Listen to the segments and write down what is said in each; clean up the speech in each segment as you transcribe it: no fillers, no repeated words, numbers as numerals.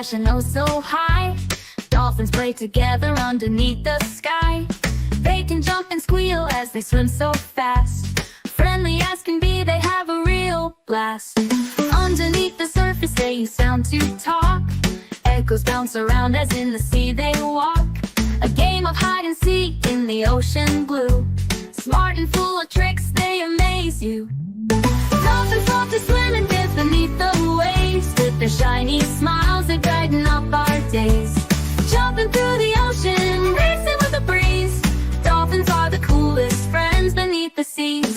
splash and oh so high. Dolphins play together underneath the sky. They can jump and squeal as they swim so fast. Friendly as can be, they have a real blast. Underneath the surface they use sound to talk. Echoes bounce around as in the sea they walk. A game of hide and seek in the ocean blue. Smart and full of tricks, they amaze you. Dolphins love to swim and dance beneath the waves. With their shiny smiles they brighten up our days. Jumping through the ocean, racing with the breeze. Dolphins are the coolest friends beneath the seas.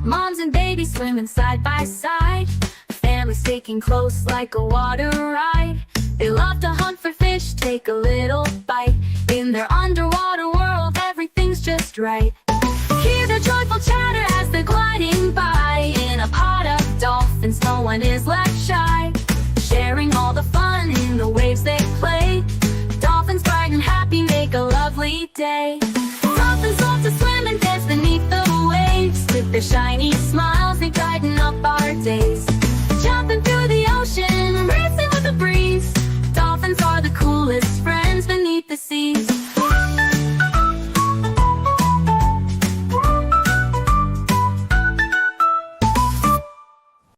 Moms and babies swimming side by side. Families sticking close like a water ride. They love to hunt for fish, take a little bite. In their underwater world, everything's just right. Hear their joyful chatter as they're gliding by. In a pod of dolphins, no one is left shy. Sharing all the fun in the waves they play. Dolphins bright and happy make a lovely day. Dolphins love to swim and dance beneath the waves. With their shiny smiles, they brighten up our days.